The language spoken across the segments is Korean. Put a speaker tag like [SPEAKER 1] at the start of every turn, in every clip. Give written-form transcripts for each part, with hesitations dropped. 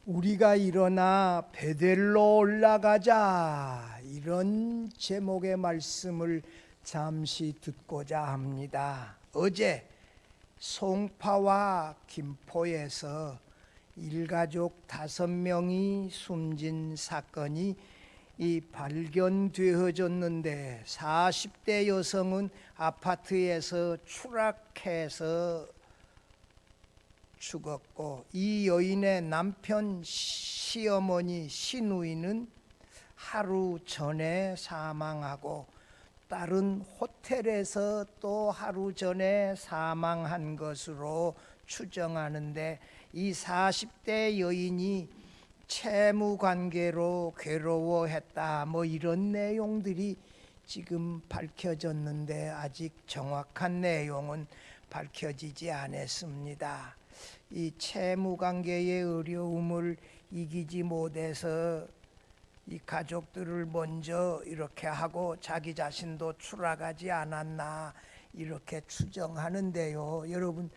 [SPEAKER 1] 우리가 일어나 베델로 올라가자, 이런 제목의 말씀을 잠시 듣고자 합니다. 어제 송파와 김포에서 일가족 5명이 숨진 사건이 발견되어졌는데 40대 여성은 아파트에서 추락해서 죽었고, 이 여인의 남편 시어머니 시누이는 하루 전에 사망하고, 딸은 호텔에서 또 하루 전에 사망한 것으로 추정하는데, 이 40대 여인이 채무 관계로 괴로워했다, 이런 내용들이 지금 밝혀졌는데 아직 정확한 내용은 밝혀지지 않았습니다. 이 채무 관계의 어려움을 이기지 못해서 이 가족들을 먼저 이렇게 하고 자기 자신도 추락하지 않았나, 이렇게 추정하는데요. 여러분,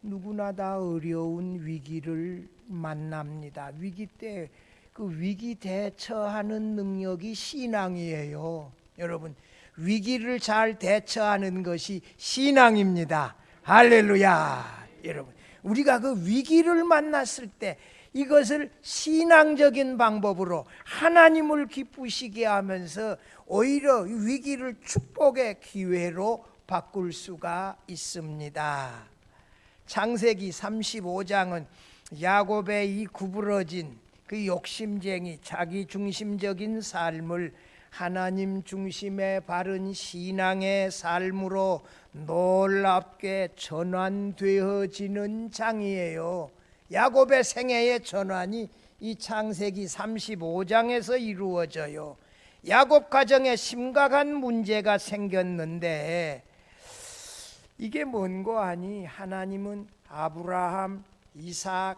[SPEAKER 1] 누구나 다 어려운 위기를 만납니다. 위기 때 그 위기 대처하는 능력이 신앙이에요. 여러분, 위기를 잘 대처하는 것이 신앙입니다. 할렐루야. 여러분, 우리가 그 위기를 만났을 때 이것을 신앙적인 방법으로 하나님을 기쁘시게 하면서 오히려 위기를 축복의 기회로 바꿀 수가 있습니다. 창세기 35장은 야곱의 이 구부러진 그 욕심쟁이 자기 중심적인 삶을 하나님 중심의 바른 신앙의 삶으로 놀랍게 전환되어지는 장이에요. 야곱의 생애의 전환이 이 창세기 35장에서 이루어져요. 야곱 가정에 심각한 문제가 생겼는데, 이게 뭔고 하니 하나님은 아브라함, 이삭,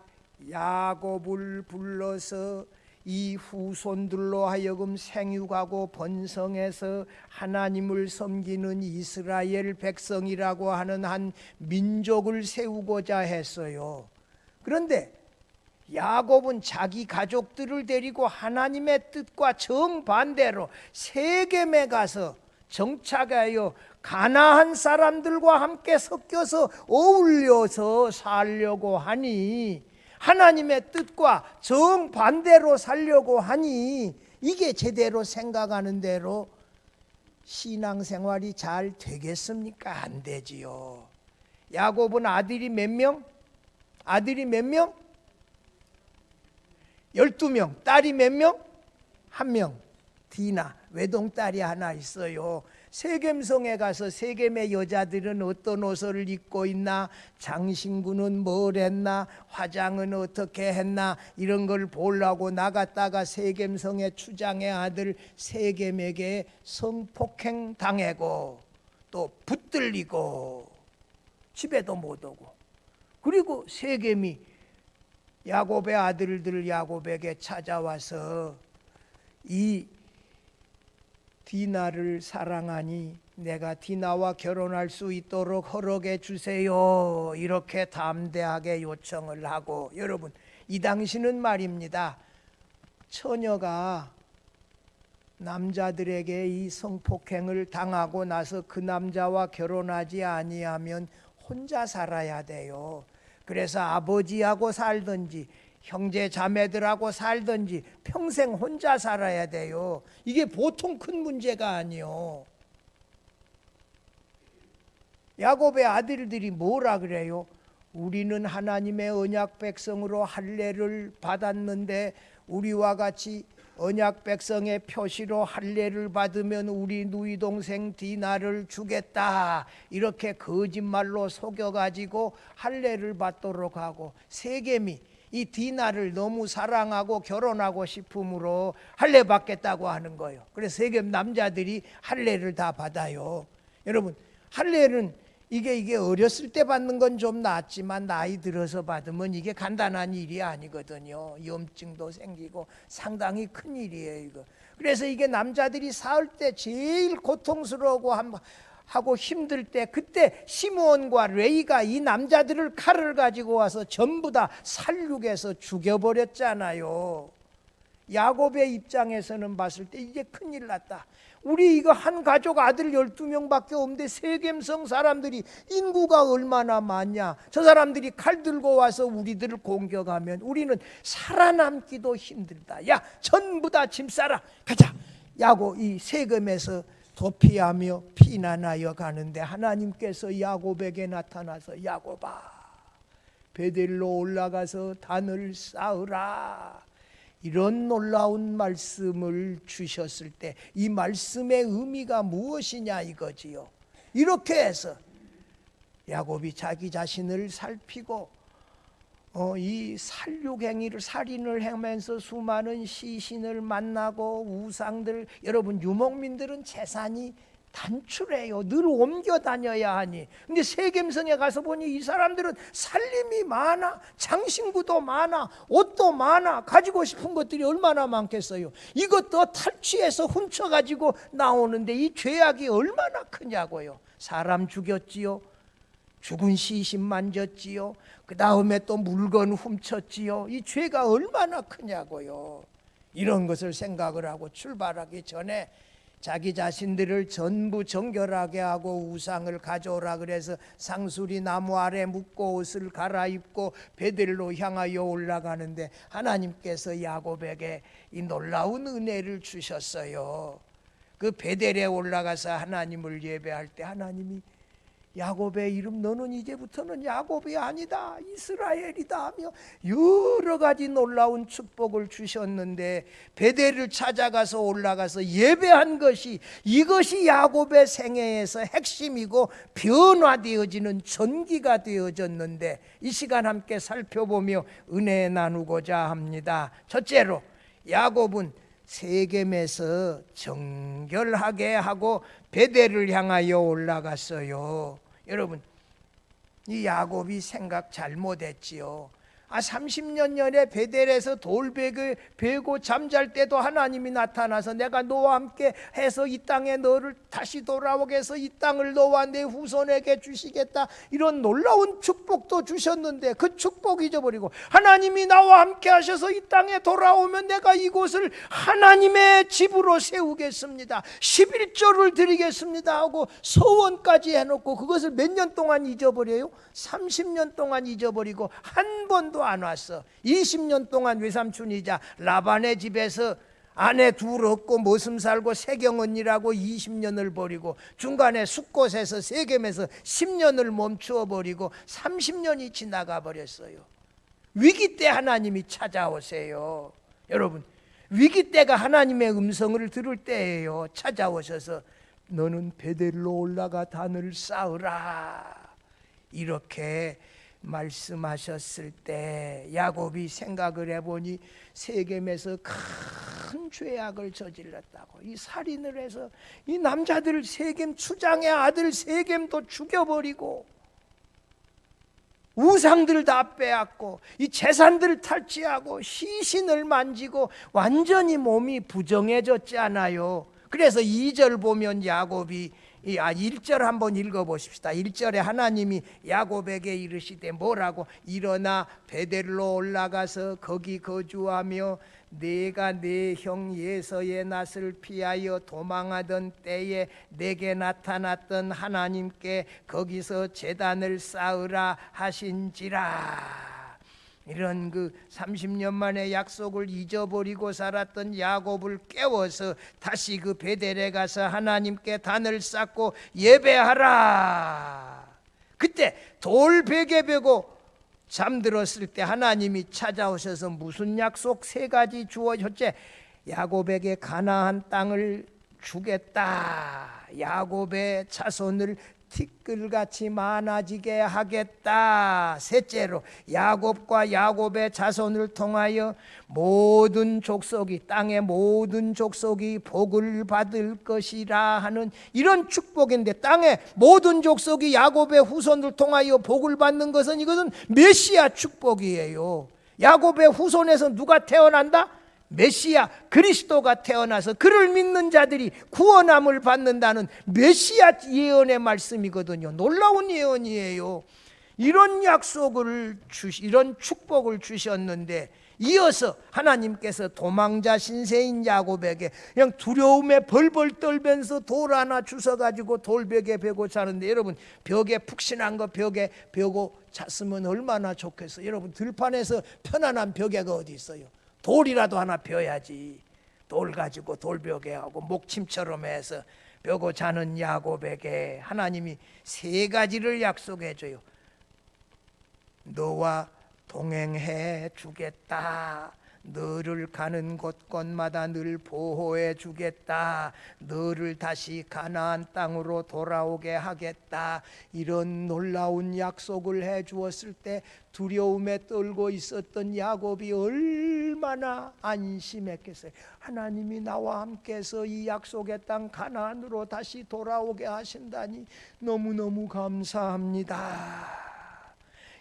[SPEAKER 1] 야곱을 불러서 이 후손들로 하여금 생육하고 번성해서 하나님을 섬기는 이스라엘 백성이라고 하는 한 민족을 세우고자 했어요. 그런데 야곱은 자기 가족들을 데리고 하나님의 뜻과 정반대로 세겜에 가서 정착하여 가나안 사람들과 함께 섞여서 어울려서 살려고 하니, 하나님의 뜻과 정반대로 살려고 하니, 이게 제대로 생각하는 대로 신앙생활이 잘 되겠습니까? 안 되지요. 야곱은 아들이 몇 명? 아들이 몇 명? 12명. 딸이 몇 명? 1명. 디나, 외동딸이 하나 있어요. 세겜성에 가서 세겜의 여자들은 어떤 옷을 입고 있나, 장신구는 뭘 했나, 화장은 어떻게 했나, 이런 걸 보려고 나갔다가 세겜성의 추장의 아들 세겜에게 성폭행 당하고 또 붙들리고 집에도 못 오고, 그리고 세겜이 야곱의 아들들 야곱에게 찾아와서 이 디나를 사랑하니 내가 디나와 결혼할 수 있도록 허락해 주세요, 이렇게 담대하게 요청을 하고, 여러분, 이 당시는 말입니다, 처녀가 남자들에게 이 성폭행을 당하고 나서 그 남자와 결혼하지 아니하면 혼자 살아야 돼요. 그래서 아버지하고 살든지 형제 자매들하고 살든지 평생 혼자 살아야 돼요. 이게 보통 큰 문제가 아니요. 야곱의 아들들이 뭐라 그래요? 우리는 하나님의 언약 백성으로 할례를 받았는데 우리와 같이 언약 백성의 표시로 할례를 받으면 우리 누이 동생 디나를 주겠다, 이렇게 거짓말로 속여가지고 할례를 받도록 하고, 세겜이 이 디나를 너무 사랑하고 결혼하고 싶으므로 할례 받겠다고 하는 거예요. 그래서 세겜 남자들이 할례를 다 받아요. 여러분, 할례는 이게 어렸을 때 받는 건 좀 낫지만 나이 들어서 받으면 이게 간단한 일이 아니거든요. 염증도 생기고 상당히 큰 일이에요, 이거. 그래서 이게 남자들이 살 때 제일 고통스러워 하고 힘들 때 그때 시므온과 레이가 이 남자들을 칼을 가지고 와서 전부 다 살육해서 죽여버렸잖아요. 야곱의 입장에서는 봤을 때 이제 큰일 났다. 우리 이거 한 가족 아들 12명밖에 없는데 세겜성 사람들이 인구가 얼마나 많냐. 저 사람들이 칼 들고 와서 우리들을 공격하면 우리는 살아남기도 힘들다. 야, 전부 다 짐 싸라. 가자. 야곱 이 세겜에서 도피하며 피난하여 가는데 하나님께서 야곱에게 나타나서 야곱아, 베델로 올라가서 단을 쌓으라. 이런 놀라운 말씀을 주셨을 때 이 말씀의 의미가 무엇이냐 이거지요. 이렇게 해서 야곱이 자기 자신을 살피고 이 살육행위를 살인을 하면서 수많은 시신을 만나고 우상들, 여러분 유목민들은 재산이 단출해요. 늘 옮겨 다녀야 하니. 근데 세겜성에 가서 보니 이 사람들은 살림이 많아, 장신구도 많아, 옷도 많아, 가지고 싶은 것들이 얼마나 많겠어요. 이것도 탈취해서 훔쳐가지고 나오는데 이 죄악이 얼마나 크냐고요. 사람 죽였지요, 죽은 시신 만졌지요, 그 다음에 또 물건 훔쳤지요. 이 죄가 얼마나 크냐고요. 이런 것을 생각을 하고 출발하기 전에 자기 자신들을 전부 정결하게 하고 우상을 가져오라 그래서 상수리 나무 아래 묻고 옷을 갈아입고 베델로 향하여 올라가는데 하나님께서 야곱에게 이 놀라운 은혜를 주셨어요. 그 베델에 올라가서 하나님을 예배할 때 하나님이 야곱의 이름, 너는 이제부터는 야곱이 아니다, 이스라엘이다 하며 여러 가지 놀라운 축복을 주셨는데 베델을 찾아가서 올라가서 예배한 것이, 이것이 야곱의 생애에서 핵심이고 변화되어지는 전기가 되어졌는데 이 시간 함께 살펴보며 은혜 나누고자 합니다. 첫째로 야곱은 세겜에서 정결하게 하고 베델을 향하여 올라갔어요. 여러분, 이 야곱이 생각 잘못했지요. 30년 전에 베델에서 돌베개 베고 잠잘 때도 하나님이 나타나서 내가 너와 함께 해서 이 땅에 너를 다시 돌아오게 해서 이 땅을 너와 내 후손에게 주시겠다, 이런 놀라운 축복도 주셨는데 그 축복 잊어버리고 하나님이 나와 함께 하셔서 이 땅에 돌아오면 내가 이곳을 하나님의 집으로 세우겠습니다, 11조를 드리겠습니다 하고 소원까지 해놓고 그것을 몇 년 동안 잊어버려요? 30년 동안 잊어버리고 한 번도 안 왔어. 20년 동안 외삼촌이자 라반의 집에서 아내 둘 얻고 머슴 살고 세경 언니라고 20년을 버리고 중간에 숫곳에서 세겜에서 10년을 멈추어 버리고 30년이 지나가 버렸어요. 위기 때 하나님이 찾아오세요. 여러분, 위기 때가 하나님의 음성을 들을 때예요. 찾아오셔서 너는 베델로 올라가 단을 쌓으라, 이렇게 말씀하셨을 때 야곱이 생각을 해보니 세겜에서 큰 죄악을 저질렀다고. 이 살인을 해서 이 남자들, 세겜 추장의 아들 세겜도 죽여버리고 우상들 다 빼앗고 이 재산들을 탈취하고 시신을 만지고 완전히 몸이 부정해졌잖아요. 그래서 2절 보면 야곱이 1절 한번 읽어보십시다. 1절에 하나님이 야곱에게 이르시되 뭐라고? 일어나 베델로 올라가서 거기 거주하며 내가 내 형 예서의 낯을 피하여 도망하던 때에 내게 나타났던 하나님께 거기서 제단을 쌓으라 하신지라. 이런 그 30년 만에 약속을 잊어버리고 살았던 야곱을 깨워서 다시 그 베델에 가서 하나님께 단을 쌓고 예배하라. 그때 돌베개 베고 잠들었을 때 하나님이 찾아오셔서 무슨 약속? 3가지 주어. 첫째, 야곱에게 가나안 땅을 주겠다, 야곱의 자손을 티끌같이 많아지게 하겠다. 셋째로, 야곱과 야곱의 자손을 통하여 모든 족속이, 땅의 모든 족속이 복을 받을 것이라 하는 이런 축복인데, 땅의 모든 족속이 야곱의 후손을 통하여 복을 받는 것은 이것은 메시아 축복이에요. 야곱의 후손에서 누가 태어난다? 메시아 그리스도가 태어나서 그를 믿는 자들이 구원함을 받는다는 메시아 예언의 말씀이거든요. 놀라운 예언이에요. 이런 약속을 이런 축복을 주셨는데 이어서 하나님께서 도망자 신세인 야곱에게 그냥 두려움에 벌벌 떨면서 돌 하나 주워가지고 돌벽에 베고 자는데, 여러분 벽에 푹신한 거 벽에 베고 잤으면 얼마나 좋겠어요. 여러분 들판에서 편안한 벽에가 어디 있어요. 돌이라도 하나 벼야지. 돌 가지고 돌벽에 하고 목침처럼 해서 벼고 자는 야곱에게 하나님이 세 가지를 약속해 줘요. 너와 동행해 주겠다. 너를 가는 곳곳마다 늘 보호해 주겠다. 너를 다시 가나안 땅으로 돌아오게 하겠다. 이런 놀라운 약속을 해 주었을 때 두려움에 떨고 있었던 야곱이 얼마나 안심했겠어요. 하나님이 나와 함께해서 이 약속의 땅 가나안으로 다시 돌아오게 하신다니 너무너무 감사합니다.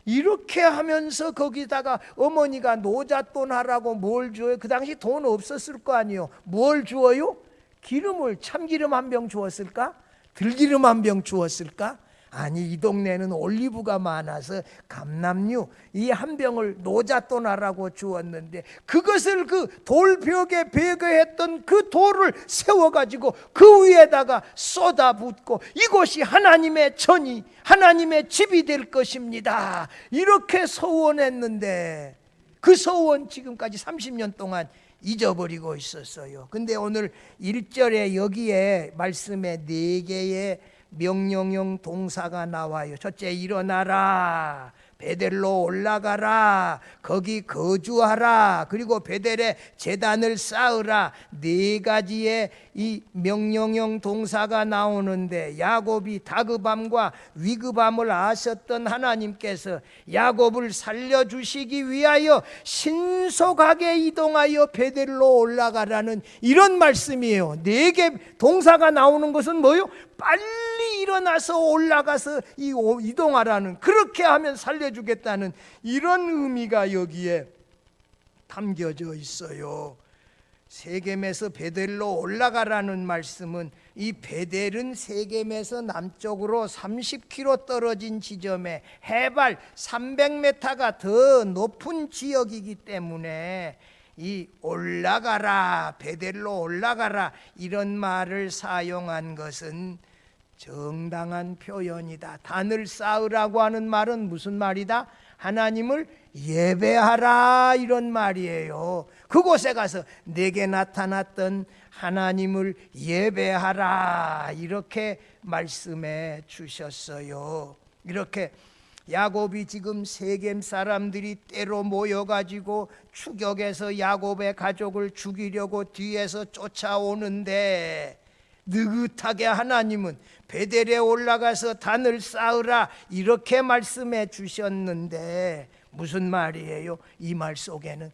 [SPEAKER 1] 이렇게 하면서 거기다가 어머니가 노잣돈 하라고 뭘 줘요? 그 당시 돈 없었을 거 아니에요. 뭘 주어요? 기름을, 참기름 한 병 주었을까? 들기름 한 병 주었을까? 아니, 이 동네는 올리브가 많아서 감람류 이 한 병을 노잣돈 하라고 주었는데, 그것을 그 돌벽에 배거했던 그 돌을 세워가지고 그 위에다가 쏟아붓고 이곳이 하나님의 전이, 하나님의 집이 될 것입니다. 이렇게 서원했는데 그 서원 지금까지 30년 동안 잊어버리고 있었어요. 근데 오늘 1절에 여기에 말씀에 4개의 명령형 동사가 나와요. 첫째, 일어나라. 베델로 올라가라. 거기 거주하라. 그리고 베델에 제단을 쌓으라. 4가지의 이 명령형 동사가 나오는데, 야곱이 다급함과 위급함을 아셨던 하나님께서 야곱을 살려주시기 위하여 신속하게 이동하여 베델로 올라가라는 이런 말씀이에요. 4개 동사가 나오는 것은 뭐요? 빨리 일어나서 올라가서 이동하라는, 그렇게 하면 살려주겠다는 이런 의미가 여기에 담겨져 있어요. 세겜에서 베델로 올라가라는 말씀은, 이 베델은 세겜에서 남쪽으로 30km 떨어진 지점에 해발 300m가 더 높은 지역이기 때문에 이 올라가라, 베델로 올라가라 이런 말을 사용한 것은 정당한 표현이다. 단을 쌓으라고 하는 말은 무슨 말이다? 하나님을 예배하라 이런 말이에요. 그곳에 가서 내게 나타났던 하나님을 예배하라 이렇게 말씀해 주셨어요. 이렇게 야곱이 지금 세겜 사람들이 때로 모여가지고 추격해서 야곱의 가족을 죽이려고 뒤에서 쫓아오는데, 느긋하게 하나님은 베델에 올라가서 단을 쌓으라 이렇게 말씀해 주셨는데, 무슨 말이에요? 이 말 속에는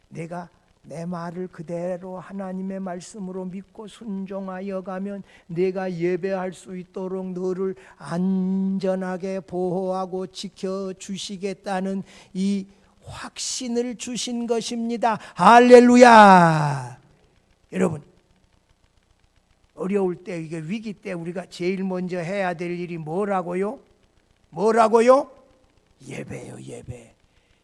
[SPEAKER 1] 내가 내 말을 그대로 하나님의 말씀으로 믿고 순종하여 가면 내가 예배할 수 있도록 너를 안전하게 보호하고 지켜주시겠다는 이 확신을 주신 것입니다. 할렐루야. 여러분, 어려울 때, 이게 위기 때 우리가 제일 먼저 해야 될 일이 뭐라고요? 뭐라고요? 예배요, 예배.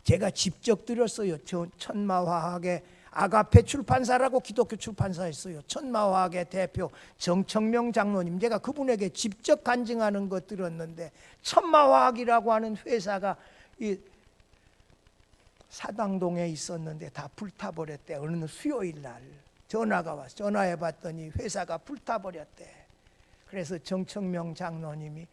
[SPEAKER 1] 제가 직접 들었어요. 천마화학의 아가페 출판사라고 기독교 출판사였어요. 천마화학의 대표 정청명 장로님, 제가 그분에게 직접 간증하는 거 들었는데, 천마화학이라고 하는 회사가 이 사당동에 있었는데 다 불타버렸대. 어느 수요일 날 전화가 와서 전화해 봤더니 회사가 불타버렸대. 그래서 정청명 장로님이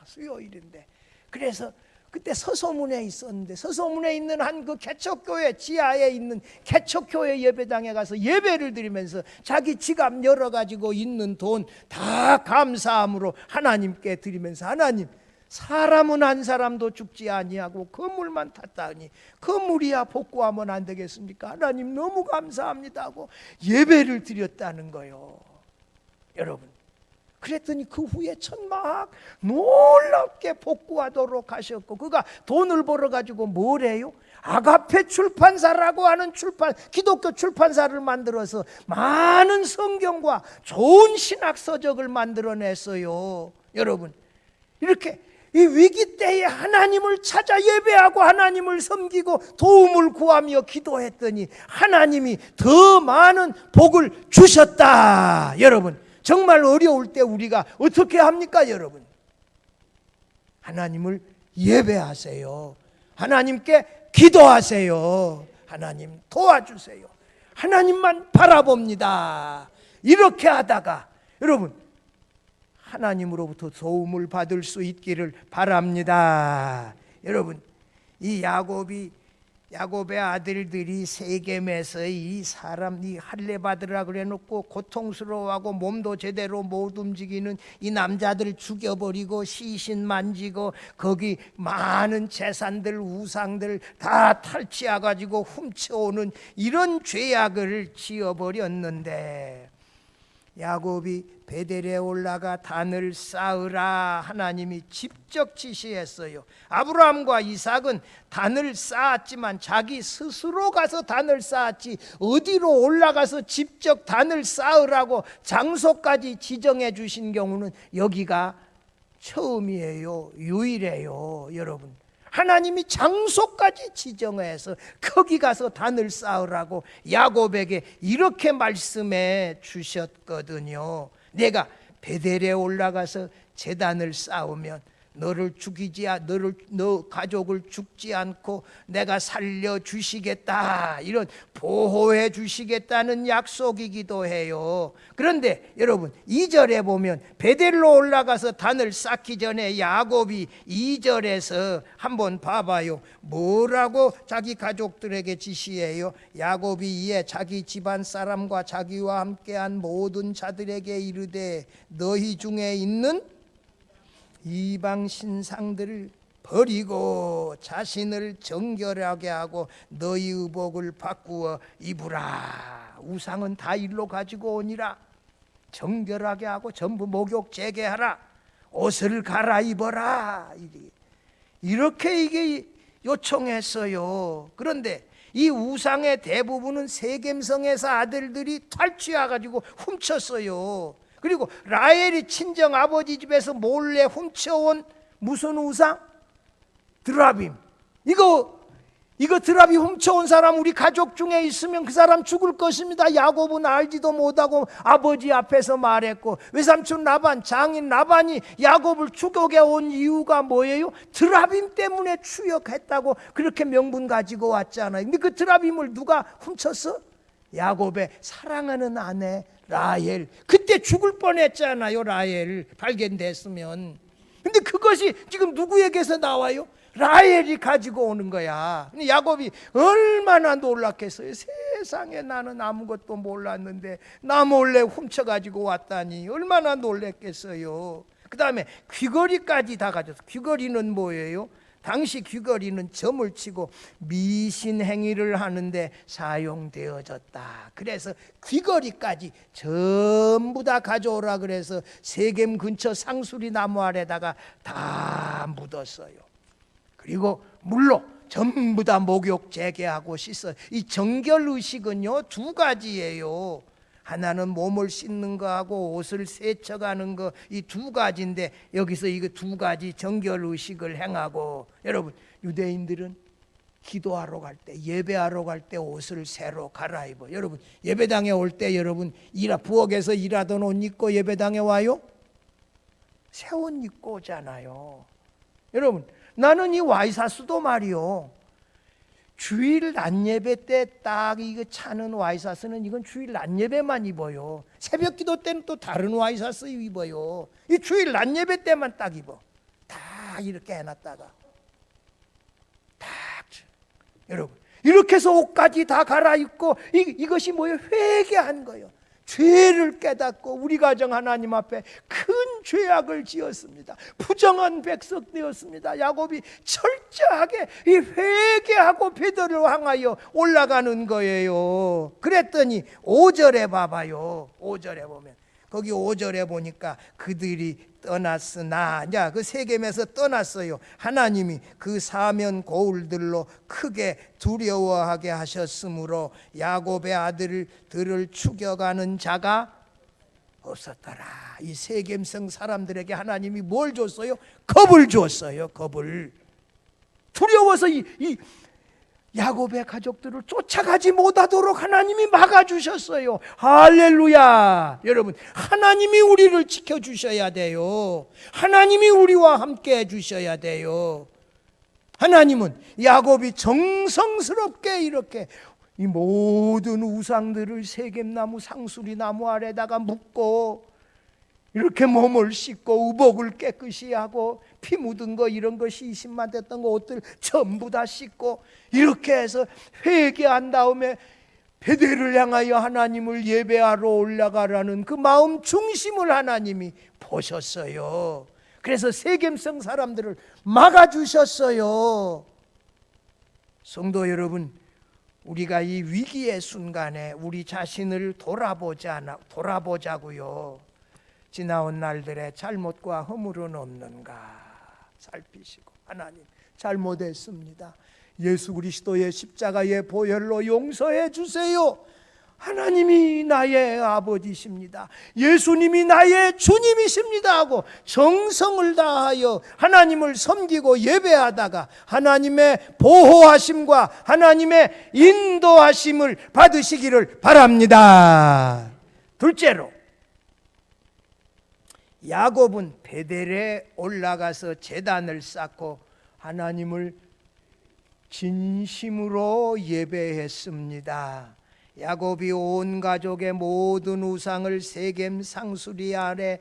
[SPEAKER 1] 수요일인데, 그래서 그때 서소문에 있었는데, 서소문에 있는 한 그 개척교회 지하에 있는 개척교회 예배당에 가서 예배를 드리면서 자기 지갑 열어가지고 있는 돈 다 감사함으로 하나님께 드리면서, 하나님, 사람은 한 사람도 죽지 아니하고 건물만 탔다니 건물이야 복구하면 안 되겠습니까? 하나님 너무 감사합니다 하고 예배를 드렸다는 거요. 여러분, 그랬더니 그 후에 천막 놀랍게 복구하도록 하셨고, 그가 돈을 벌어가지고 뭘 해요? 아가페 출판사라고 하는 기독교 출판사를 만들어서 많은 성경과 좋은 신학 서적을 만들어냈어요. 여러분, 이렇게 이 위기 때에 하나님을 찾아 예배하고 하나님을 섬기고 도움을 구하며 기도했더니 하나님이 더 많은 복을 주셨다. 여러분, 정말 어려울 때 우리가 어떻게 합니까? 여러분, 하나님을 예배하세요. 하나님께 기도하세요. 하나님 도와주세요. 하나님만 바라봅니다. 이렇게 하다가 여러분, 하나님으로부터 도움을 받을 수 있기를 바랍니다. 여러분, 이 야곱의 아들들이 세겜에서 이 할례 받으라 그래 놓고 고통스러워하고 몸도 제대로 못 움직이는 이 남자들 죽여버리고 시신 만지고 거기 많은 재산들 우상들 다 탈취해 가지고 훔쳐오는 이런 죄악을 지어버렸는데, 야곱이 베델에 올라가 단을 쌓으라 하나님이 직접 지시했어요. 아브라함과 이삭은 단을 쌓았지만 자기 스스로 가서 단을 쌓았지 어디로 올라가서 직접 단을 쌓으라고 장소까지 지정해 주신 경우는 여기가 처음이에요. 유일해요. 여러분, 하나님이 장소까지 지정해서 거기 가서 단을 쌓으라고 야곱에게 이렇게 말씀해 주셨거든요. 내가 베델에 올라가서 제단을 쌓으면 너 가족을 죽지 않고 내가 살려 주시겠다, 이런 보호해 주시겠다는 약속이기도 해요. 그런데 여러분, 2절에 보면 베델로 올라가서 단을 쌓기 전에 야곱이 2절에서 한번 봐봐요. 뭐라고 자기 가족들에게 지시해요? 야곱이 이에 자기 집안 사람과 자기와 함께한 모든 자들에게 이르되 너희 중에 있는 이방 신상들을 버리고 자신을 정결하게 하고 너희 의복을 바꾸어 입으라. 우상은 다 일로 가지고 오니라. 정결하게 하고 전부 목욕 재개하라. 옷을 갈아입어라. 이렇게 이게 요청했어요. 그런데 이 우상의 대부분은 세겜성에서 아들들이 탈취해 가지고 훔쳤어요. 그리고 라헬이 친정 아버지 집에서 몰래 훔쳐온 무슨 우상? 드라빔. 이거 드라빔 훔쳐온 사람 우리 가족 중에 있으면 그 사람 죽을 것입니다. 야곱은 알지도 못하고 아버지 앞에서 말했고, 외삼촌 라반, 장인 라반이 야곱을 추격해 온 이유가 뭐예요? 드라빔 때문에 추격했다고 그렇게 명분 가지고 왔잖아요. 근데 그 드라빔을 누가 훔쳤어? 야곱의 사랑하는 아내 라헬. 그때 죽을 뻔했잖아요. 라헬 발견됐으면. 근데 그것이 지금 누구에게서 나와요? 라헬이 가지고 오는 거야. 근데 야곱이 얼마나 놀랐겠어요. 세상에, 나는 아무것도 몰랐는데 나 몰래 훔쳐가지고 왔다니 얼마나 놀랐겠어요. 그 다음에 귀걸이까지 다 가졌어. 귀걸이는 뭐예요? 당시 귀걸이는 점을 치고 미신 행위를 하는데 사용되어졌다. 그래서 귀걸이까지 전부 다 가져오라 그래서 세겜 근처 상수리 나무 아래다가 다 묻었어요. 그리고 물로 전부 다 목욕 재개하고 씻어. 이 정결 의식은요 2가지예요. 하나는 몸을 씻는 거하고 옷을 세척하는 거, 이 2가지인데 여기서 이거 2가지 정결 의식을 행하고, 여러분, 유대인들은 기도하러 갈 때, 예배하러 갈 때 옷을 새로 갈아입어. 여러분, 예배당에 올 때 여러분 부엌에서 일하던 옷 입고 예배당에 와요? 새 옷 입고 오잖아요. 여러분, 나는 이 와이사스도 말이요, 주일 낮예배 때 딱 이거 차는 와이사스는 이건 주일 낮예배만 입어요. 새벽 기도 때는 또 다른 와이사스 입어요. 이 주일 낮예배 때만 딱 입어. 다 이렇게 해놨다가 딱, 여러분, 이렇게 해서 옷까지 다 갈아입고 이것이 뭐예요? 회개한 거예요. 죄를 깨닫고 우리 가정 하나님 앞에 큰 죄악을 지었습니다. 부정한 백성 되었습니다. 야곱이 철저하게 이 회개하고 베델을 향하여 올라가는 거예요. 그랬더니 5절에 봐봐요. 5절에 보면 거기 5절에 보니까 그들이 떠났으나, 자, 그 세겜에서 떠났어요. 하나님이 그 사면 고울들로 크게 두려워하게 하셨으므로 야곱의 아들들을 죽여가는 자가 없었더라. 이 세겜성 사람들에게 하나님이 뭘 줬어요? 겁을 줬어요. 겁을. 두려워서 이 야곱의 가족들을 쫓아가지 못하도록 하나님이 막아주셨어요. 할렐루야. 여러분, 하나님이 우리를 지켜주셔야 돼요. 하나님이 우리와 함께 해주셔야 돼요. 하나님은 야곱이 정성스럽게 이렇게 이 모든 우상들을 세겜나무 상수리나무 아래다가 묶고 이렇게 몸을 씻고 의복을 깨끗이 하고 피 묻은 거 이런 거 시신만 됐던 거 옷들 전부 다 씻고 이렇게 해서 회개한 다음에 베델을 향하여 하나님을 예배하러 올라가라는 그 마음 중심을 하나님이 보셨어요. 그래서 세겜성 사람들을 막아주셨어요. 성도 여러분, 우리가 이 위기의 순간에 우리 자신을 돌아보자고요. 지나온 날들의 잘못과 허물은 없는가 살피시고, 하나님 잘못했습니다. 예수 그리스도의 십자가의 보혈로 용서해 주세요. 하나님이 나의 아버지십니다. 예수님이 나의 주님이십니다 하고 정성을 다하여 하나님을 섬기고 예배하다가 하나님의 보호하심과 하나님의 인도하심을 받으시기를 바랍니다. 둘째로, 야곱은 베델에 올라가서 제단을 쌓고 하나님을 진심으로 예배했습니다. 야곱이 온 가족의 모든 우상을 세겜 상수리 아래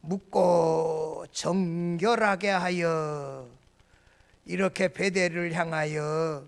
[SPEAKER 1] 묶고 정결하게 하여 이렇게 베델을 향하여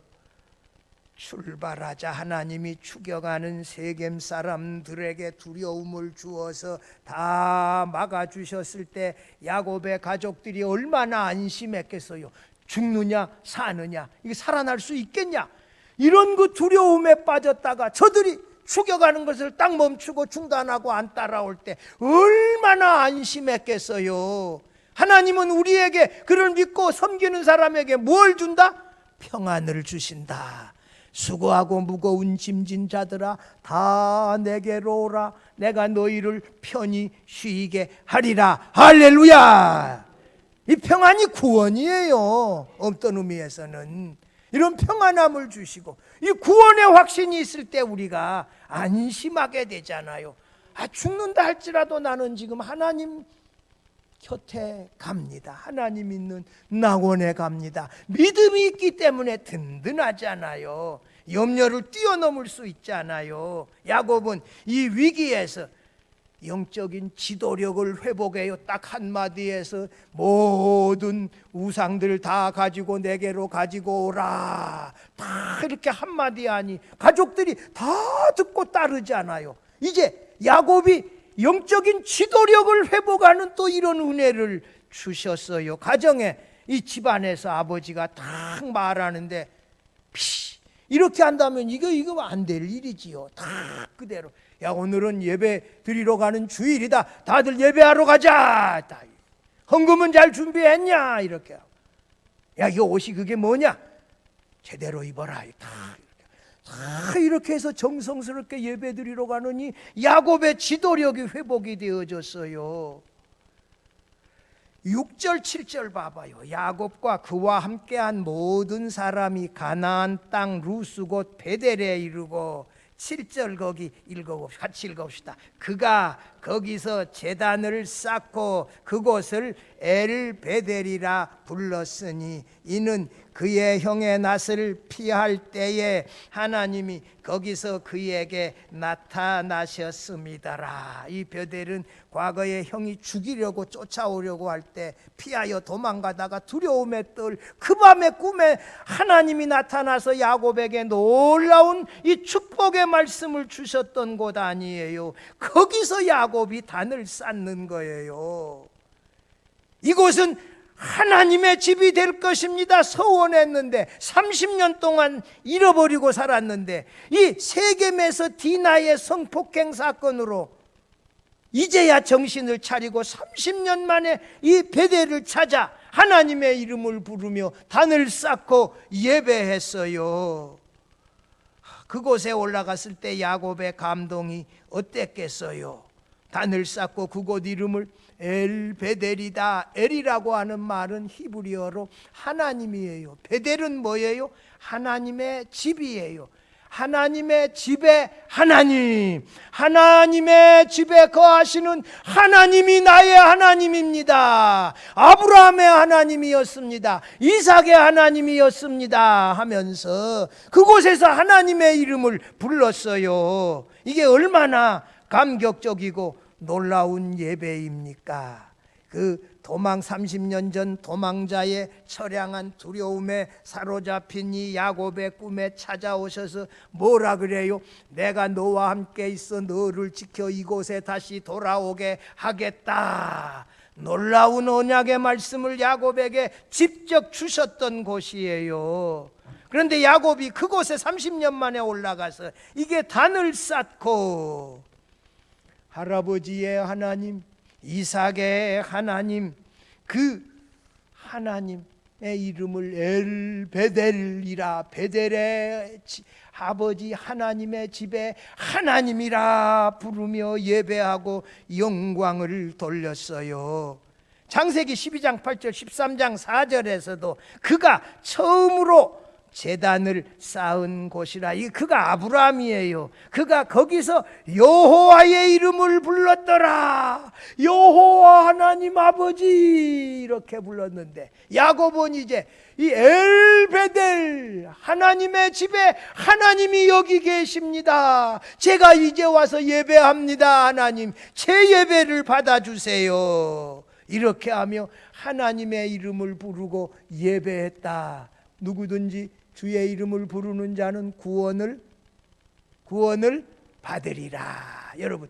[SPEAKER 1] 출발하자 하나님이 죽여가는 세겜 사람들에게 두려움을 주어서 다 막아주셨을 때 야곱의 가족들이 얼마나 안심했겠어요. 죽느냐 사느냐, 이게 살아날 수 있겠냐, 이런 그 두려움에 빠졌다가 저들이 죽여가는 것을 딱 멈추고 중단하고 안 따라올 때 얼마나 안심했겠어요. 하나님은 우리에게, 그를 믿고 섬기는 사람에게 뭘 준다? 평안을 주신다. 수고하고 무거운 짐진 자들아 다 내게로 오라. 내가 너희를 편히 쉬게 하리라. 할렐루야. 이 평안이 구원이에요. 어떤 의미에서는 이런 평안함을 주시고, 이 구원의 확신이 있을 때 우리가 안심하게 되잖아요. 죽는다 할지라도 나는 지금 하나님 곁에 갑니다. 하나님 있는 낙원에 갑니다. 믿음이 있기 때문에 든든하잖아요. 염려를 뛰어넘을 수 있잖아요. 야곱은 이 위기에서 영적인 지도력을 회복해요. 딱 한마디에서 모든 우상들 다 가지고 내게로 가지고 오라. 다 이렇게 한마디 하니 가족들이 다 듣고 따르잖아요. 이제 야곱이 영적인 지도력을 회복하는 또 이런 은혜를 주셨어요. 가정에, 이 집안에서 아버지가 딱 말하는데 이렇게 한다면 이거 안 될 일이지요. 다 그대로, 야 오늘은 예배 드리러 가는 주일이다, 다들 예배하러 가자, 헌금은 잘 준비했냐, 이렇게 하고, 야 이거 옷이 그게 뭐냐, 제대로 입어라, 다 이렇게 해서 정성스럽게 예배 드리러 가느니 야곱의 지도력이 회복이 되어졌어요. 6절 7절 봐봐요. 야곱과 그와 함께한 모든 사람이 가나안 땅 루스 곧 베델에 이르고, 7절 거기 읽어봅시다. 같이 읽어봅시다. 그가 거기서 제단을 쌓고 그곳을 엘베델이라 불렀으니 이는 그의 형의 낯을 피할 때에 하나님이 거기서 그에게 나타나셨음이더라. 이 베델은 과거에 형이 죽이려고 쫓아오려고 할 때 피하여 도망가다가 두려움에 떨 그 밤의 꿈에 하나님이 나타나서 야곱에게 놀라운 이 축복의 말씀을 주셨던 곳 아니에요. 거기서 야곱이 단을 쌓는 거예요. 이곳은 하나님의 집이 될 것입니다 서원했는데 30년 동안 잃어버리고 살았는데, 이 세겜에서 디나의 성폭행 사건으로 이제야 정신을 차리고 30년 만에 이 베델을 찾아 하나님의 이름을 부르며 단을 쌓고 예배했어요. 그곳에 올라갔을 때 야곱의 감동이 어땠겠어요? 단을 쌓고 그곳 이름을 엘 베델이다. 엘이라고 하는 말은 히브리어로 하나님이에요. 베델은 뭐예요? 하나님의 집이에요. 하나님의 집에 하나님, 하나님의 집에 거하시는 하나님이 나의 하나님입니다. 아브라함의 하나님이었습니다. 이삭의 하나님이었습니다 하면서 그곳에서 하나님의 이름을 불렀어요. 이게 얼마나 감격적이고 놀라운 예배입니까? 그 도망 30년 전 도망자의 처량한 두려움에 사로잡힌 이 야곱의 꿈에 찾아오셔서 뭐라 그래요? 내가 너와 함께 있어 너를 지켜 이곳에 다시 돌아오게 하겠다. 놀라운 언약의 말씀을 야곱에게 직접 주셨던 곳이에요. 그런데 야곱이 그곳에 30년 만에 올라가서 이게 단을 쌓고 할아버지의 하나님, 이삭의 하나님, 그 하나님의 이름을 엘 베델이라, 베델의 아버지 하나님의 집에 하나님이라 부르며 예배하고 영광을 돌렸어요. 창세기 12장 8절 13장 4절에서도 그가 처음으로 제단을 쌓은 곳이라. 이 그가 아브라함이에요. 그가 거기서 여호와의 이름을 불렀더라. 여호와 하나님 아버지 이렇게 불렀는데 야곱은 이제 이 엘베델 하나님의 집에 하나님이 여기 계십니다. 제가 이제 와서 예배합니다. 하나님 제 예배를 받아주세요. 이렇게 하며 하나님의 이름을 부르고 예배했다. 누구든지 주의 이름을 부르는 자는 구원을 받으리라. 여러분,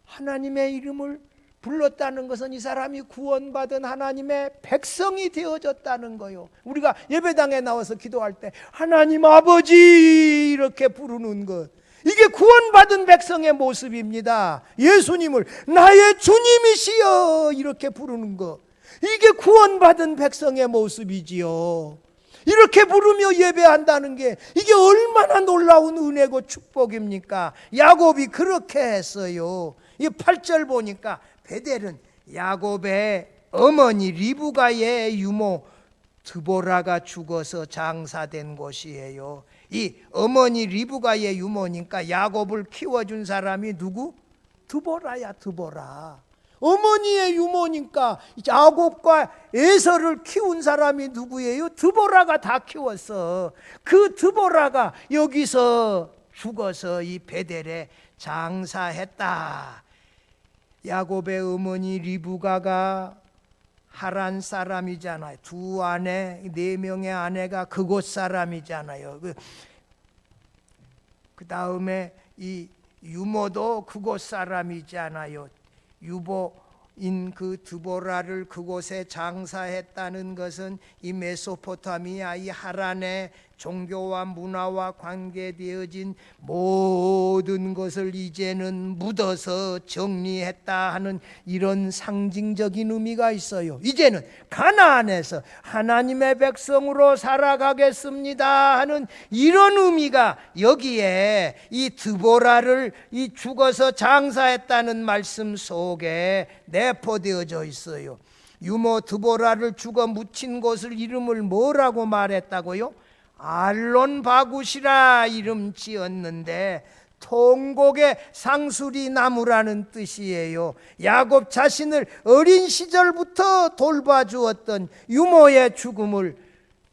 [SPEAKER 1] 하나님의 이름을 불렀다는 것은 이 사람이 구원받은 하나님의 백성이 되어졌다는 거요. 우리가 예배당에 나와서 기도할 때 하나님 아버지 이렇게 부르는 것, 이게 구원받은 백성의 모습입니다. 예수님을 나의 주님이시여 이렇게 부르는 것, 이게 구원받은 백성의 모습이지요. 이렇게 부르며 예배한다는 게 이게 얼마나 놀라운 은혜고 축복입니까? 야곱이 그렇게 했어요. 이 8절 보니까 베델은 야곱의 어머니 리브가의 유모 드보라가 죽어서 장사된 곳이에요. 이 어머니 리브가의 유모니까 야곱을 키워준 사람이 누구? 드보라야, 드보라. 어머니의 유모니까 야곱과 에서를 키운 사람이 누구예요? 드보라가 다 키웠어. 그 드보라가 여기서 죽어서 이 베델에 장사했다. 야곱의 어머니 리브가가 하란 사람이잖아요. 두 아내, 4명의 아내가 그곳 사람이잖아요. 그 다음에 이 유모도 그곳 사람이잖아요. 유보인 그 드보라를 그곳에 장사했다는 것은 이 메소포타미아 이 하란의 종교와 문화와 관계되어진 모든 것을 이제는 묻어서 정리했다 하는 이런 상징적인 의미가 있어요. 이제는 가나안에서 하나님의 백성으로 살아가겠습니다 하는 이런 의미가 여기에 이 드보라를 이 죽어서 장사했다는 말씀 속에 내포되어져 있어요. 유모 드보라를 죽어 묻힌 곳을 이름을 뭐라고 말했다고요? 알론 바굿이라 이름 지었는데 통곡의 상수리 나무라는 뜻이에요. 야곱 자신을 어린 시절부터 돌봐주었던 유모의 죽음을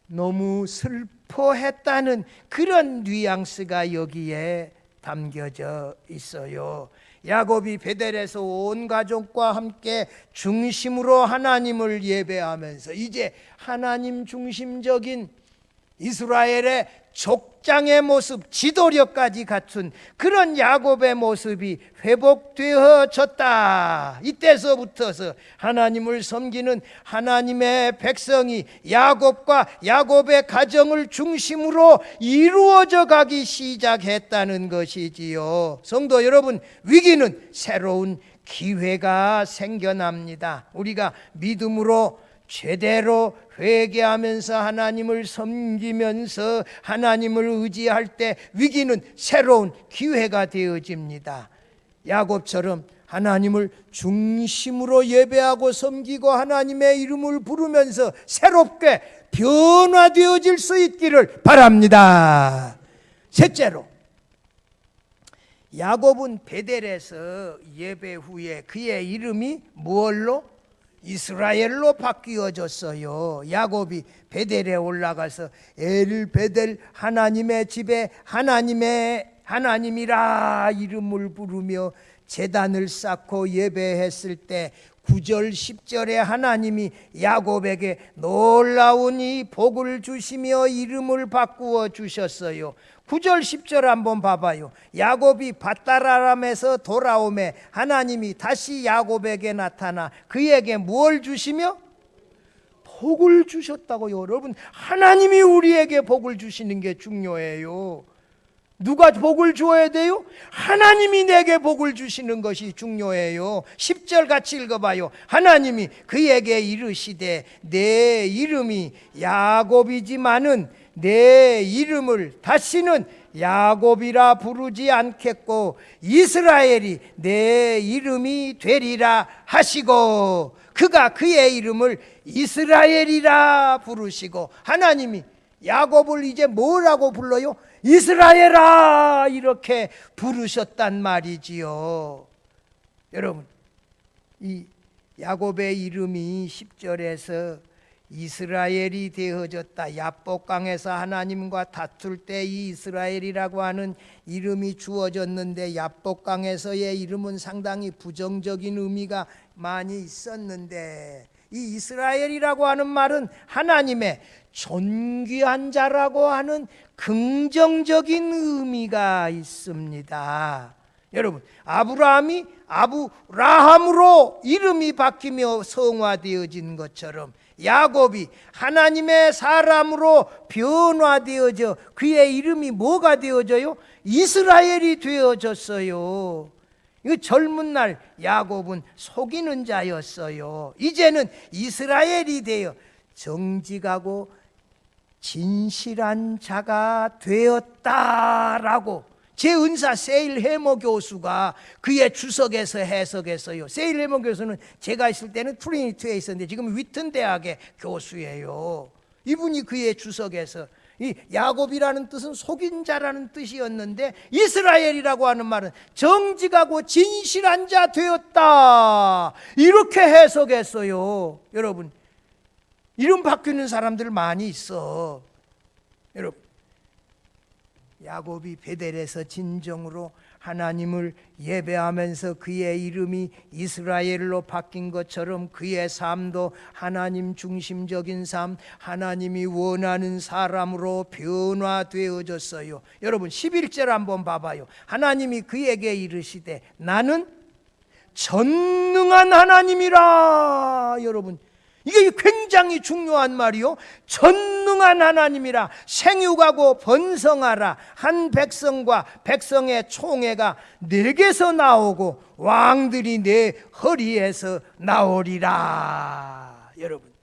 [SPEAKER 1] 너무 슬퍼했다는 그런 뉘앙스가 여기에 담겨져 있어요. 야곱이 베델에서 온 가족과 함께 중심으로 하나님을 예배하면서 이제 하나님 중심적인 이스라엘의 족장의 모습, 지도력까지 갖춘 그런 야곱의 모습이 회복되어졌다. 이때서부터서 하나님을 섬기는 하나님의 백성이 야곱과 야곱의 가정을 중심으로 이루어져 가기 시작했다는 것이지요. 성도 여러분, 위기는 새로운 기회가 생겨납니다. 우리가 믿음으로 제대로 회개하면서 하나님을 섬기면서 하나님을 의지할 때 위기는 새로운 기회가 되어집니다. 야곱처럼 하나님을 중심으로 예배하고 섬기고 하나님의 이름을 부르면서 새롭게 변화되어질 수 있기를 바랍니다. 셋째로, 야곱은 베델에서 예배 후에 그의 이름이 무엇로? 이스라엘로 바뀌어졌어요. 야곱이 베델에 올라가서 엘베델, 하나님의 집에 하나님이라 이름을 부르며 제단을 쌓고 예배했을 때 9절 10절에 하나님이 야곱에게 놀라운 이 복을 주시며 이름을 바꾸어 주셨어요. 9절 10절 한번 봐봐요. 야곱이 밧다라람에서 돌아오매 하나님이 다시 야곱에게 나타나 그에게 뭘 주시며? 복을 주셨다고요. 여러분, 하나님이 우리에게 복을 주시는 게 중요해요. 누가 복을 주어야 돼요? 하나님이 내게 복을 주시는 것이 중요해요. 10절 같이 읽어봐요. 하나님이 그에게 이르시되 내 이름이 야곱이지만은 내 이름을 다시는 야곱이라 부르지 않겠고 이스라엘이 내 이름이 되리라 하시고, 그가 그의 이름을 이스라엘이라 부르시고, 하나님이 야곱을 이제 뭐라고 불러요? 이스라엘아 이렇게 부르셨단 말이지요. 여러분, 이 야곱의 이름이 10절에서 이스라엘이 되어졌다. 야복강에서 하나님과 다툴 때 이 이스라엘이라고 하는 이름이 주어졌는데, 야복강에서의 이름은 상당히 부정적인 의미가 많이 있었는데, 이 이스라엘이라고 하는 말은 하나님의 존귀한 자라고 하는 긍정적인 의미가 있습니다. 여러분, 아브라함이 아브라함으로 이름이 바뀌며 성화되어진 것처럼 야곱이 하나님의 사람으로 변화되어져 그의 이름이 뭐가 되어져요? 이스라엘이 되어졌어요. 이 젊은 날 야곱은 속이는 자였어요. 이제는 이스라엘이 되어 정직하고 진실한 자가 되었다라고 제 은사 세일 해머 교수가 그의 주석에서 해석했어요. 세일 해머 교수는 제가 있을 때는 트리니티에 있었는데 지금 위튼 대학의 교수예요. 이분이 그의 주석에서 이 야곱이라는 뜻은 속인 자라는 뜻이었는데 이스라엘이라고 하는 말은 정직하고 진실한 자 되었다 이렇게 해석했어요. 여러분, 이름 바뀌는 사람들 많이 있어. 여러분, 야곱이 베델에서 진정으로 하나님을 예배하면서 그의 이름이 이스라엘로 바뀐 것처럼 그의 삶도 하나님 중심적인 삶, 하나님이 원하는 사람으로 변화되어졌어요. 여러분, 11절 한번 봐봐요. 하나님이 그에게 이르시되 나는 전능한 하나님이라. 여러분, 이게 굉장히 중요한 말이요. 전능한 하나님이라. 생육하고 번성하라. 한 백성과 백성의 총회가 내게서 나오고 왕들이 내 허리에서 나오리라. 여러분,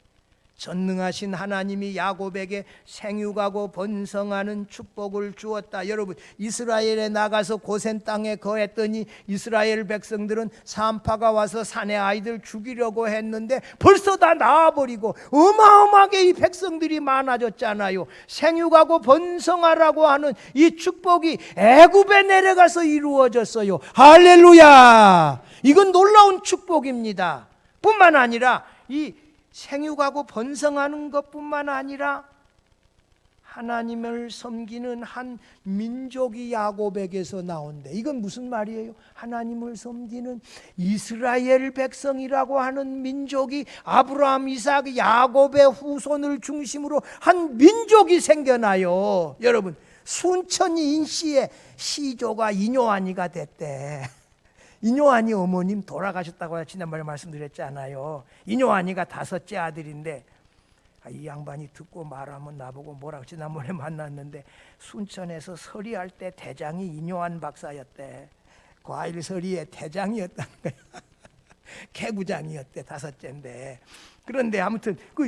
[SPEAKER 1] 전능하신 하나님이 야곱에게 생육하고 번성하는 축복을 주었다. 여러분, 이스라엘에 나가서 고센 땅에 거했더니 이스라엘 백성들은 산파가 와서 산의 아이들 죽이려고 했는데 벌써 다 나와버리고 어마어마하게 이 백성들이 많아졌잖아요. 생육하고 번성하라고 하는 이 축복이 애굽에 내려가서 이루어졌어요. 할렐루야! 이건 놀라운 축복입니다. 뿐만 아니라 이 생육하고 번성하는 것뿐만 아니라 하나님을 섬기는 한 민족이 야곱에게서 나온대. 이건 무슨 말이에요? 하나님을 섬기는 이스라엘 백성이라고 하는 민족이 아브라함, 이삭, 야곱의 후손을 중심으로 한 민족이 생겨나요. 여러분, 순천이 인씨의 시조가 이뇨한이가 됐대. 이뇨한이 어머님 돌아가셨다고 지난번에 말씀드렸잖아요. 이뇨한이가 5째 아들인데 이 양반이 듣고 말하면 나보고 뭐라고 지난번에 만났는데 순천에서 서리할 때 대장이 이뇨한 박사였대. 과일 서리의 대장이었다는 거야. 개구장이었대. 5째인데. 그런데 아무튼 그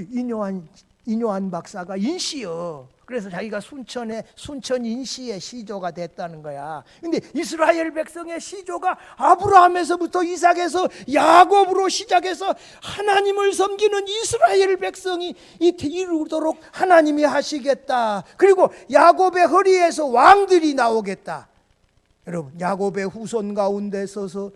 [SPEAKER 1] 이뇨한 박사가 인씨요. 그래서 자기가 순천 인씨의 시조가 됐다는 거야. 근데 이스라엘 백성의 시조가 아브라함에서부터 이삭에서 야곱으로 시작해서 하나님을 섬기는 이스라엘 백성이 이루도록 하나님이 하시겠다. 그리고 야곱의 허리에서 왕들이 나오겠다. 여러분, 야곱의 후손 가운데 서서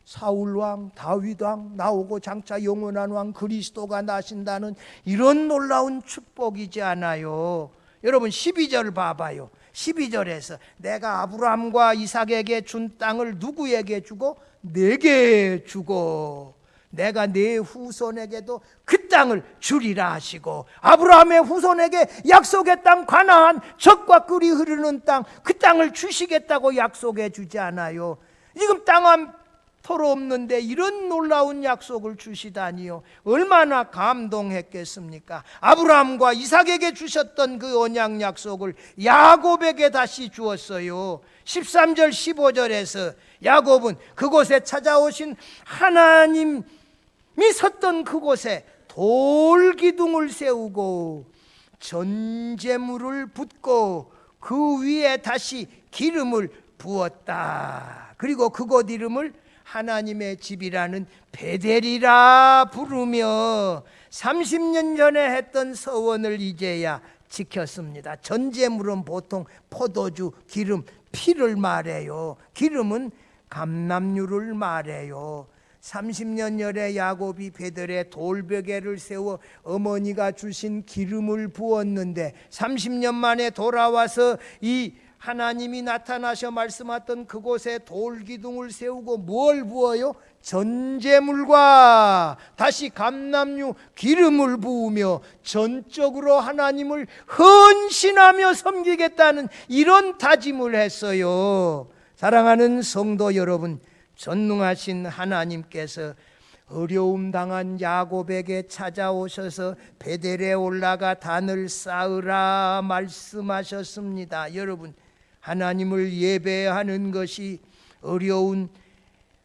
[SPEAKER 1] 사울왕, 다윗왕 나오고 장차 영원한 왕 그리스도가 나신다는 이런 놀라운 축복이지 않아요. 여러분 12절 봐봐요. 12절에서 내가 아브라함과 이삭에게 준 땅을 누구에게 주고? 내게 주고 내가 네 후손에게도 그 땅을 주리라 하시고, 아브라함의 후손에게 약속의 땅 가나안, 젖과 꿀이 흐르는 땅, 그 땅을 주시겠다고 약속해 주지 않아요. 지금 땅 한 토로 없는데 이런 놀라운 약속을 주시다니요. 얼마나 감동했겠습니까? 아브라함과 이삭에게 주셨던 그 언약 약속을 야곱에게 다시 주었어요. 13절 15절에서 야곱은 그곳에 찾아오신 하나님이 섰던 그곳에 돌기둥을 세우고 전제물을 붓고 그 위에 다시 기름을 부었다. 그리고 그곳 이름을 하나님의 집이라는 베델이라 부르며 30년 전에 했던 서원을 이제야 지켰습니다. 전제물은 보통 포도주, 기름, 피를 말해요. 기름은 감람유를 말해요. 30년 전에 야곱이 베델에 돌베개를 세워 어머니가 주신 기름을 부었는데 30년 만에 돌아와서 이 하나님이 나타나셔 말씀하던 그곳에 돌기둥을 세우고 뭘 부어요? 전제물과 다시 감람유 기름을 부으며 전적으로 하나님을 헌신하며 섬기겠다는 이런 다짐을 했어요. 사랑하는 성도 여러분, 전능하신 하나님께서 어려움 당한 야곱에게 찾아오셔서 베델에 올라가 단을 쌓으라 말씀하셨습니다. 여러분, 하나님을 예배하는 것이 어려운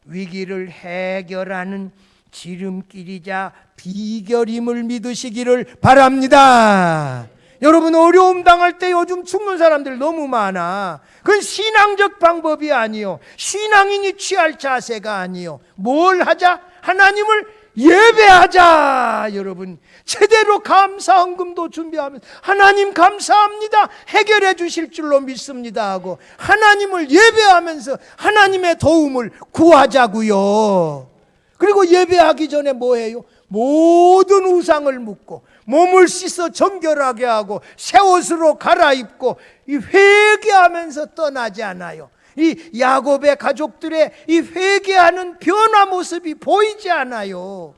[SPEAKER 1] 위기를 해결하는 지름길이자 비결임을 믿으시기를 바랍니다. 여러분, 어려움 당할 때 요즘 죽는 사람들 너무 많아. 그건 신앙적 방법이 아니요, 신앙인이 취할 자세가 아니요. 뭘 하자? 하나님을 예배하자. 여러분, 제대로 감사헌금도 준비하면 하나님 감사합니다, 해결해 주실 줄로 믿습니다 하고 하나님을 예배하면서 하나님의 도움을 구하자고요. 그리고 예배하기 전에 뭐해요? 모든 우상을 묻고 몸을 씻어 정결하게 하고 새 옷으로 갈아입고 이 회개하면서 떠나지 않아요. 이 야곱의 가족들의 이 회개하는 변화 모습이 보이지 않아요.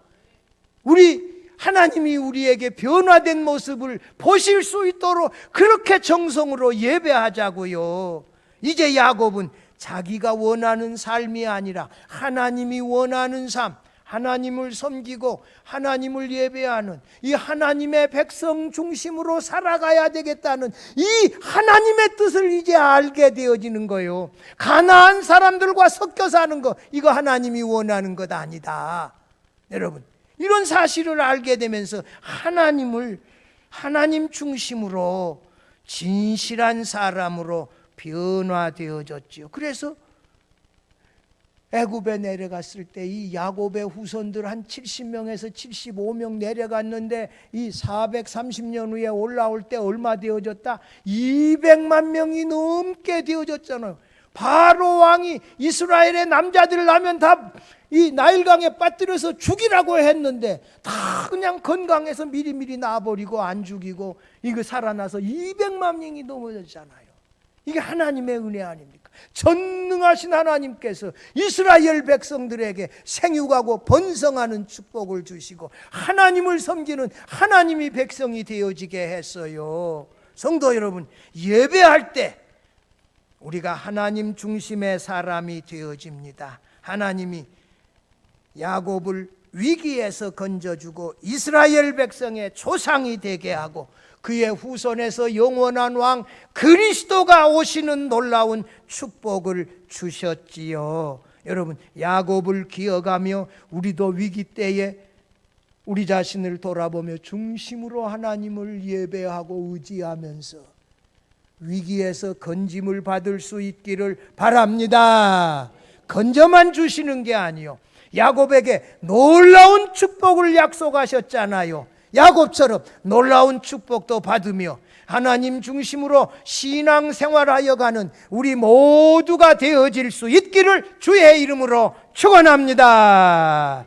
[SPEAKER 1] 하나님이 우리에게 변화된 모습을 보실 수 있도록 그렇게 정성으로 예배하자고요. 이제 야곱은 자기가 원하는 삶이 아니라 하나님이 원하는 삶, 하나님을 섬기고 하나님을 예배하는 이 하나님의 백성 중심으로 살아가야 되겠다는 이 하나님의 뜻을 이제 알게 되어지는 거예요. 가나안 사람들과 섞여 사는 거, 이거 하나님이 원하는 것 아니다. 여러분, 이런 사실을 알게 되면서 하나님 중심으로 진실한 사람으로 변화되어졌지요. 그래서 애굽에 내려갔을 때 이 야곱의 후손들 한 70명에서 75명 내려갔는데 이 430년 후에 올라올 때 얼마 되어졌다? 200만 명이 넘게 되어졌잖아요. 바로 왕이 이스라엘의 남자들 나면 다 이 나일강에 빠뜨려서 죽이라고 했는데 다 그냥 건강해서 미리미리 놔버리고 안 죽이고 이거 살아나서 200만 명이 넘어졌잖아요. 이게 하나님의 은혜 아닙니까? 전능하신 하나님께서 이스라엘 백성들에게 생육하고 번성하는 축복을 주시고 하나님을 섬기는 하나님이 백성이 되어지게 했어요. 성도 여러분, 예배할 때 우리가 하나님 중심의 사람이 되어집니다. 하나님이 야곱을 위기에서 건져주고 이스라엘 백성의 조상이 되게 하고 그의 후손에서 영원한 왕 그리스도가 오시는 놀라운 축복을 주셨지요. 여러분, 야곱을 기억하며 우리도 위기 때에 우리 자신을 돌아보며 중심으로 하나님을 예배하고 의지하면서 위기에서 건짐을 받을 수 있기를 바랍니다. 건져만 주시는 게 아니요, 야곱에게 놀라운 축복을 약속하셨잖아요. 야곱처럼 놀라운 축복도 받으며 하나님 중심으로 신앙생활하여 가는 우리 모두가 되어질 수 있기를 주의 이름으로 축원합니다.